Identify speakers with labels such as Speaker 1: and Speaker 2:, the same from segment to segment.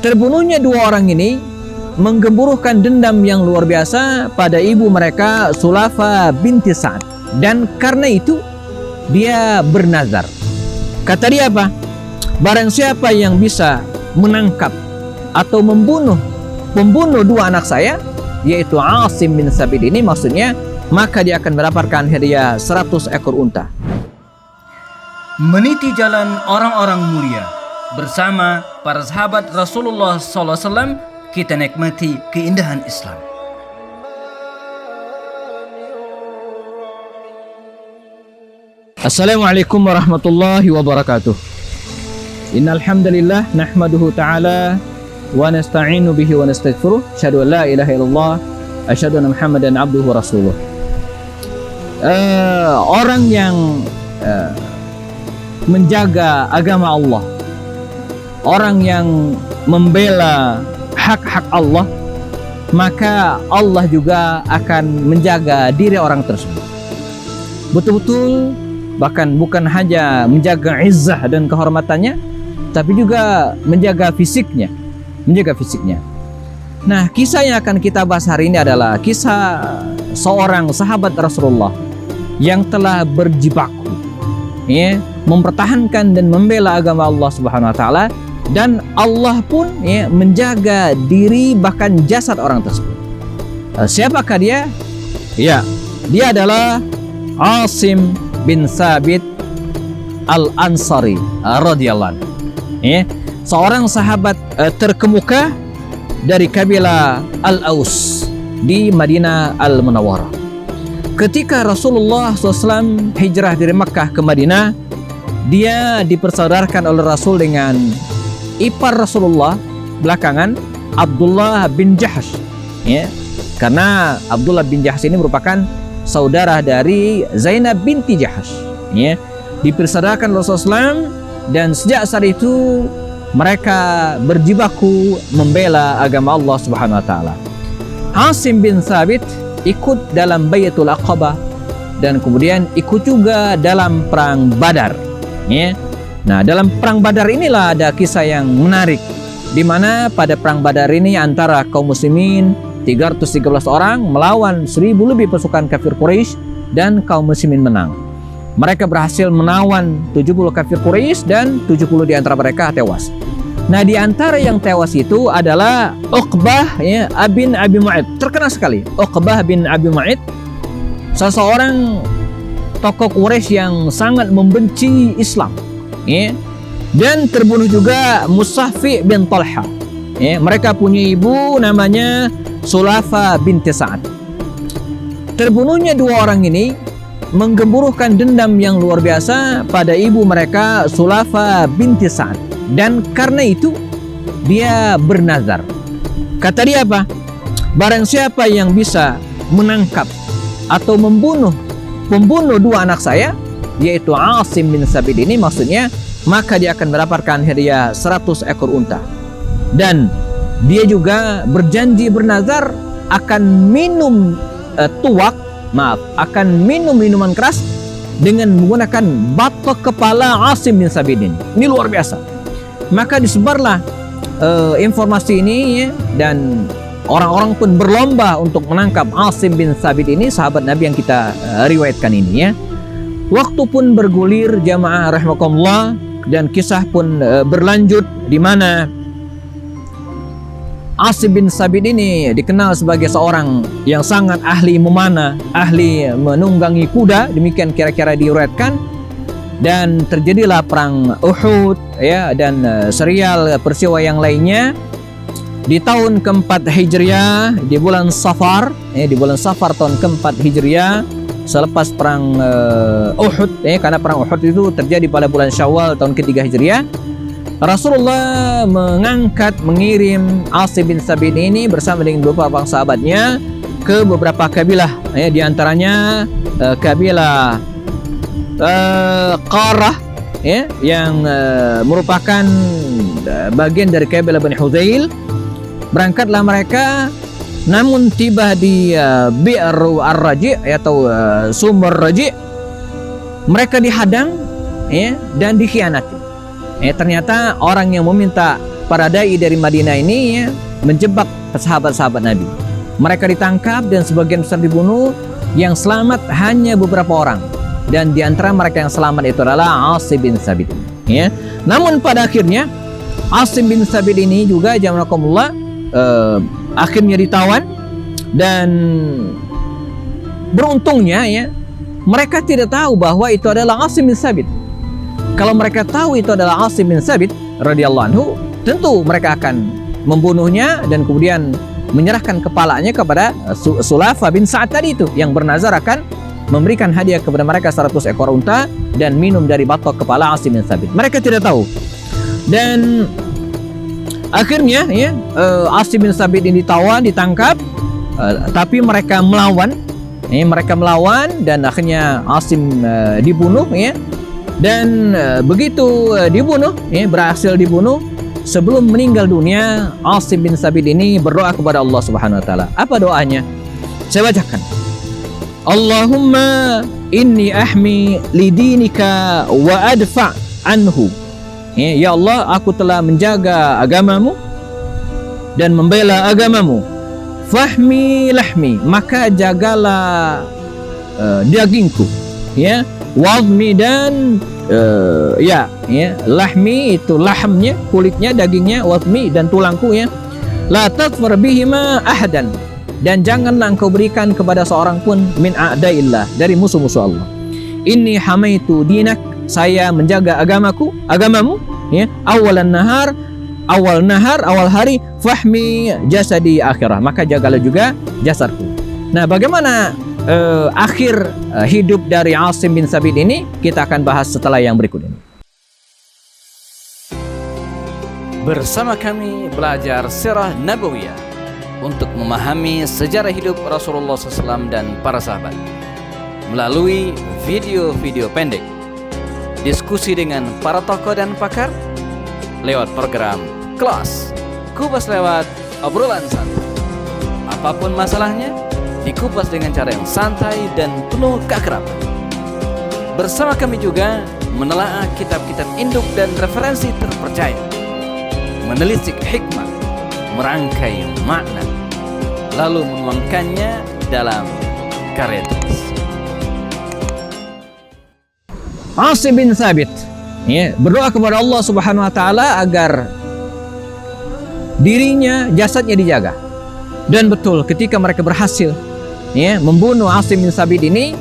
Speaker 1: Terbunuhnya dua orang ini menggemburukan dendam yang luar biasa pada ibu mereka Sulafa binti Sa'ad, dan karena itu dia bernazar. Kata dia apa? Barang siapa yang bisa menangkap atau membunuh pembunuh dua anak saya, yaitu Asim bin Sabit ini maksudnya, maka dia akan mendapatkan hadiah 100 ekor unta.
Speaker 2: Meniti jalan orang-orang mulia bersama para sahabat Rasulullah SAW, kita nikmati keindahan Islam.
Speaker 1: Assalamualaikum warahmatullahi wabarakatuh. Innal hamdalillah nahmaduhu ta'ala wa nasta'inu bihi wa nastaghfiruh. Asyhadu an la ilaha illallah, asyhadu anna Muhammadan abduhu wa rasuluh. Orang yang menjaga agama Allah, orang yang membela hak-hak Allah, maka Allah juga akan menjaga diri orang tersebut. Betul-betul, bahkan bukan hanya menjaga izzah dan kehormatannya, tapi juga menjaga fisiknya. Nah, kisah yang akan kita bahas hari ini adalah kisah seorang sahabat Rasulullah yang telah berjibaku, ya, mempertahankan dan membela agama Allah Subhanahu wa taala, dan Allah pun, ya, menjaga diri bahkan jasad orang tersebut. Siapakah dia? Ya, dia adalah Asim bin Sabit Al-Ansari radhiyallahu anhu. Ya, seorang sahabat terkemuka dari kabilah Al-Aus di Madinah Al-Munawwarah. Ketika Rasulullah SAW hijrah dari Makkah ke Madinah, dia dipersaudarakan oleh Rasul dengan ipar Rasulullah belakangan, Abdullah bin Jahsh, ya, karena Abdullah bin Jahsh ini merupakan saudara dari Zainab binti Jahsh, ya, dipersaudarakan Rasulullah SAW, dan sejak saat itu mereka berjibaku membela agama Allah Subhanahu wa taala. Asim bin Sabit ikut dalam Baitul Aqabah dan kemudian ikut juga dalam perang Badar, ya. Nah, dalam perang Badar inilah ada kisah yang menarik, di mana pada perang Badar ini antara kaum muslimin 313 orang melawan 1000 lebih pasukan kafir Quraisy, dan kaum muslimin menang. Mereka berhasil menawan 70 kafir Quraisy dan 70 di antara mereka tewas. Nah, di antara yang tewas itu adalah Uqbah, ya, bin Abi Mu'ayth. Terkenal sekali Uqbah bin Abi Mu'ayth, seseorang tokoh Quraisy yang sangat membenci Islam, ya. Dan terbunuh juga Musaffi bin Talha, ya. Mereka punya ibu namanya Sulafa binti Sa'ad. Terbunuhnya dua orang ini menggemburukan dendam yang luar biasa pada ibu mereka Sulafa binti Sa'ad, dan karena itu dia bernazar. Kata dia apa? Barang siapa yang bisa menangkap atau membunuh pembunuh dua anak saya, yaitu Asim bin Sabit ini maksudnya, maka dia akan mendapatkan hadiah 100 ekor unta. Dan dia juga berjanji bernazar akan minum akan minum minuman keras dengan menggunakan batok kepala Asim bin Sabit ini. Ini luar biasa. Maka disebarlah informasi ini, ya, dan orang-orang pun berlomba untuk menangkap Asim bin Sabit ini, sahabat Nabi yang kita riwayatkan ini, ya. Waktu pun bergulir jamaah rahimakumullah, dan kisah pun berlanjut, di mana Asim bin Sabit ini dikenal sebagai seorang yang sangat ahli memanah, ahli menunggangi kuda, demikian kira-kira diriwayatkan. Dan terjadilah perang Uhud, ya, dan serial peristiwa yang lainnya di tahun keempat Hijriah, di bulan Safar, ya, di bulan Safar tahun keempat Hijriah, selepas perang Uhud, ya, karena perang Uhud itu terjadi pada bulan Syawal tahun ketiga Hijriah. Rasulullah mengirim Asim bin Sabit ini bersama dengan beberapa sahabatnya ke beberapa kabilah, ya, di antaranya kabilah Qarah, ya, yang merupakan bagian dari kabilah Bani Huzail. Berangkatlah mereka, namun tiba di Bi'r Ar-Raji' atau sumber Raji', mereka dihadang, ya, dan dikhianati. Ternyata orang yang meminta para dai dari Madinah ini ya, menjebak sahabat-sahabat Nabi. Mereka ditangkap dan sebagian besar dibunuh. Yang selamat hanya beberapa orang, dan di antara mereka yang selamat itu adalah Asim bin Sabit. Ya. Namun pada akhirnya Asim bin Sabit ini juga jamakumullah akhirnya ditawan, dan beruntungnya ya mereka tidak tahu bahwa itu adalah Asim bin Sabit. Kalau mereka tahu itu adalah Asim bin Sabit radhiyallahu anhu, tentu mereka akan membunuhnya dan kemudian menyerahkan kepalanya kepada Sulafa bin Sa'ad tadi itu, yang bernazar akan memberikan hadiah kepada mereka 100 ekor unta dan minum dari batok kepala Asim bin Sabit. Mereka tidak tahu. Dan akhirnya ya Asim bin Sabit ini ditawan, ditangkap, tapi mereka melawan. Mereka melawan dan akhirnya Asim dibunuh ya. Dan begitu dibunuh, berhasil dibunuh, sebelum meninggal dunia, Asim bin Sabit ini berdoa kepada Allah Subhanahu wa taala. Apa doanya? Saya bacakan. Allahumma inni ahmi lidinika wa adfa' anhu. Ya Allah, aku telah menjaga agamamu dan membela agamamu. Fahmi lahmi, maka jagalah dagingku. Ya, wadmi dan lahmi itu lahmnya, kulitnya, dagingnya, wadmi dan tulangku ya. La tadfar bihima ahadan, dan janganlah engkau berikan kepada seorang pun min a'daillah, dari musuh-musuh Allah. Inni hamaitu dinak, saya menjaga agamamu ya. Awal hari, fahmi jasadi akhirah, maka jagalah juga jasadku. Nah, bagaimana akhir hidup dari Asim bin Sabit ini, kita akan bahas setelah yang berikut ini.
Speaker 2: Bersama kami belajar Sirah Nabawiyah untuk memahami sejarah hidup Rasulullah SAW dan para sahabat melalui video-video pendek, diskusi dengan para tokoh dan pakar lewat program kelas Kupas lewat obrolan santai. Apapun masalahnya, dikupas dengan cara yang santai dan penuh keakraban. Bersama kami juga menelaah kitab-kitab induk dan referensi terpercaya, menelisik hikmah, merangkai makna, lalu menuangkannya dalam karya tulis.
Speaker 1: Asim bin Sabit ya, berdoa kepada Allah Subhanahu wa taala agar dirinya, jasadnya dijaga. Dan betul, ketika mereka berhasil ya, membunuh Asim bin Sabit ini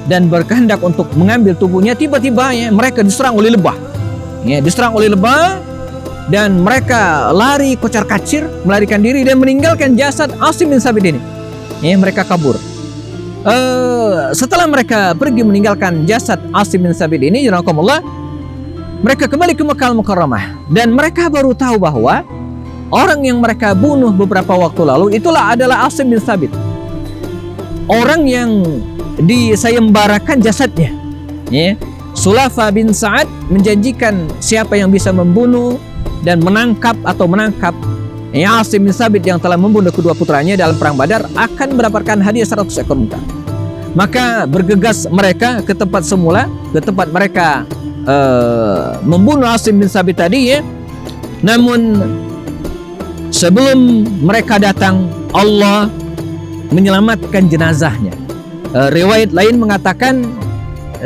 Speaker 1: dan berkehendak untuk mengambil tubuhnya, tiba-tiba ya, mereka diserang oleh lebah. Ya, diserang oleh lebah dan mereka lari kocar-kacir, melarikan diri dan meninggalkan jasad Asim bin Sabit ini. Ya, mereka kabur. Setelah mereka pergi meninggalkan jasad Asim bin Sabit ini, janakumullah, mereka kembali ke Makkah Al-Mukarramah dan mereka baru tahu bahwa orang yang mereka bunuh beberapa waktu lalu itulah adalah Asim bin Sabit. Orang yang disayembarakan jasadnya. Ya. Sulafa bin Sa'ad menjanjikan siapa yang bisa membunuh dan menangkap Asim bin Sabit yang telah membunuh kedua putranya dalam perang Badar akan mendapatkan hadiah 100 ekor unta. Maka bergegas mereka ke tempat semula, ke tempat mereka membunuh Asim bin Sabit tadi ya. Namun sebelum mereka datang, Allah menyelamatkan jenazahnya. Riwayat lain mengatakan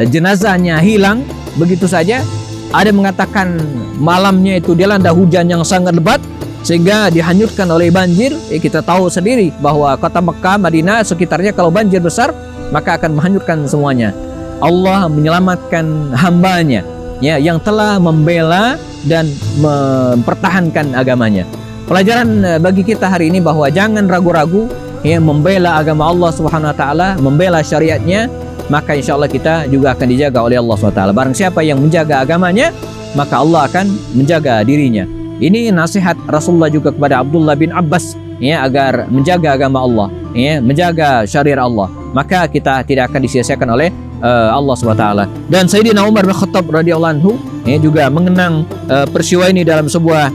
Speaker 1: jenazahnya hilang begitu saja. Ada mengatakan malamnya itu dilanda hujan yang sangat lebat sehingga dihanyutkan oleh banjir. Kita tahu sendiri bahwa kota Mekah, Madinah, sekitarnya kalau banjir besar maka akan menghanyutkan semuanya. Allah menyelamatkan hambanya ya, yang telah membela dan mempertahankan agamanya. Pelajaran bagi kita hari ini bahwa jangan ragu-ragu ya, membela agama Allah Subhanahu wa taala, membela syariatnya, maka insya Allah kita juga akan dijaga oleh Allah Subhanahu wa taala. Barang siapa yang menjaga agamanya, maka Allah akan menjaga dirinya. Ini nasihat Rasulullah juga kepada Abdullah bin Abbas ya, agar menjaga agama Allah ya, menjaga syariat Allah, maka kita tidak akan disia-siakan oleh Allah Subhanahu wa taala. Dan Sayyidina Umar bin Khattab radhiyallahu anhu ya, juga mengenang peristiwa ini dalam sebuah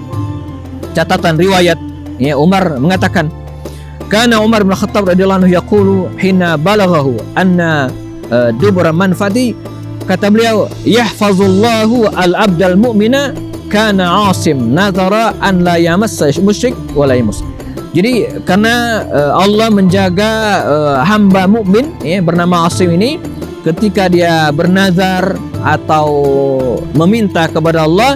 Speaker 1: catatan riwayat ya. Umar mengatakan, karena Umar bin Khattab radhiyallahu anhu yaqulu hina balaghahu anna dubra manfadi, kata beliau, yahfazullahu al-abdal mu'mina kana Asim nadhara an la yamassa musyrik wa la yamus. Jadi karena Allah menjaga hamba mukmin bernama Asim ini, ketika dia bernazar atau meminta kepada Allah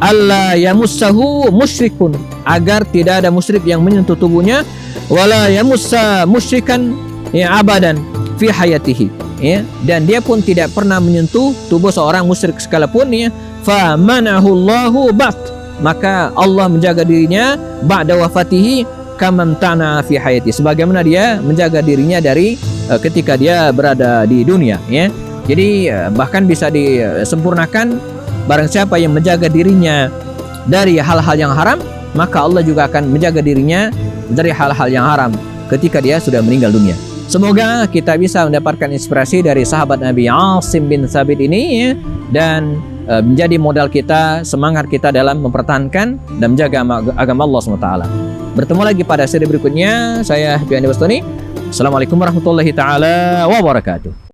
Speaker 1: alla yamussahu musyrikun, agar tidak ada musyrik yang menyentuh tubuhnya, wala yamussa musyrikan abadan fi hayatihi, dan dia pun tidak pernah menyentuh tubuh seorang musyrik sekalipun, fa manahullahu ba'd, maka Allah menjaga dirinya ba'da wafatihi kaman tana fi hayati, sebagaimana dia menjaga dirinya dari ketika dia berada di dunia, Jadi bahkan bisa disempurnakan, barang siapa yang menjaga dirinya dari hal-hal yang haram, maka Allah juga akan menjaga dirinya dari hal-hal yang haram ketika dia sudah meninggal dunia. Semoga kita bisa mendapatkan inspirasi dari sahabat Nabi Asim bin Thabit ini, dan menjadi modal kita, semangat kita dalam mempertahankan dan menjaga agama Allah SWT. Bertemu lagi pada seri berikutnya. Saya Happy Andi Bastoni. Assalamualaikum warahmatullahi taala wabarakatuh.